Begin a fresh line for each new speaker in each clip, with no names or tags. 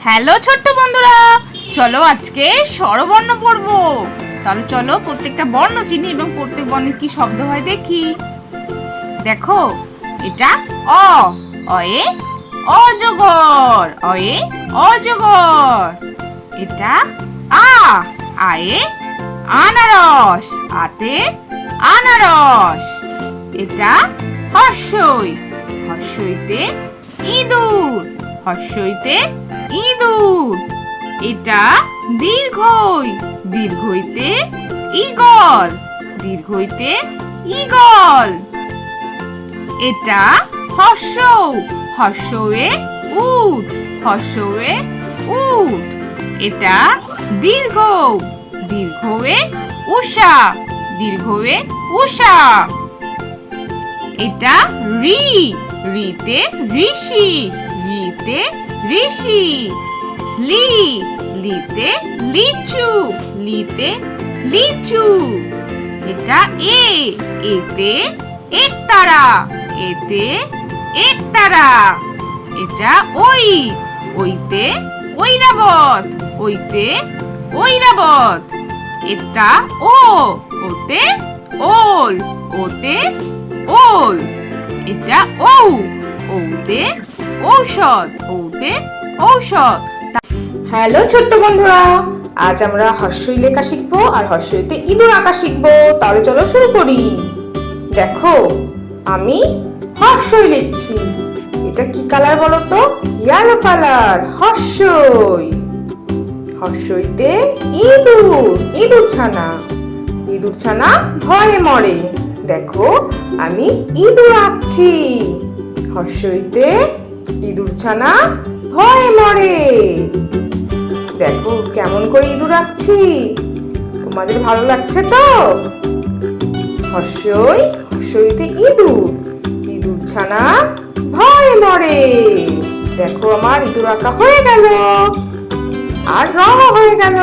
Hello ছোট্ট বন্ধুরা, চলো আজকে স্বরবর্ণ পড়বো। তাহলে চলো প্রত্যেকটা বর্ণ চিনি এবং প্রত্যেক বর্ণের কি শব্দ হয় দেখি। দেখো, এটা অ, অয়ে অজগর, অয়ে অজগর। এটা আ, আয়ে আনারস, আতে আনারস। এটা হর্ষই, হর্ষইতে ইঁদুর, হর্ষইতে ইঁদুর। এটা দীর্ঘই, দীর্ঘইতে ঈগল, দীর্ঘইতে ঈগল। এটা হর্ষৌ, হর্ষৌয়ে উট, হর্ষৌয়ে উট। এটা দীর্ঘ, দীর্ঘয়ে উষা, দীর্ঘয়ে উষা। এটা রি, রিতে ঋষি, রিতে ঋষি। লি, লিতে লিচু, লিতে লিচু। এটা এ, এতে একতারা, এতে একতারা। এটা ওই, ওইতে ঐরাবত, ওইতে ঐরাবত। এটা ও, ওতে ওল, ওতে ওল। এটা ঔ, ঔতে ঔষধ, ঔতে ঔষধ।
হ্যালো ছোট্ট বন্ধুরা, আজ আমরা হর্ষই লেখা শিখবো আর হর্ষইতে ইঁদুর আঁকা শিখবো। তাহলে চলো শুরু করি। দেখো, আমি হর্ষই লিখছি। এটা কি কালার বলো তো? Yellow colour. হর্ষই, হর্ষইতে ইঁদুর, ইঁদুর ছানা, ইঁদুর ছানা ভয়ে মরে। দেখো, আমি ইঁদুর আঁকছি। হর্ষইতে ইঁদুর ছানা ভয়ে মরে। দেখো কেমন করে ইঁদুর আঁকছি, তোমাদের ভালো লাগছে তো? হর্ষই, হর্ষইতে ইঁদুর, ইঁদুর ছানা ভয়ে মরে। দেখো আমার ইঁদুর আঁকা হয়ে গেল আর রঙও হয়ে গেল।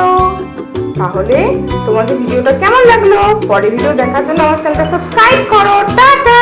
তাহলে তোমাদের ভিডিওটা কেমন লাগলো? পরের ভিডিও দেখার জন্য আমার চ্যানেলটা সাবস্ক্রাইব করো। টাটা।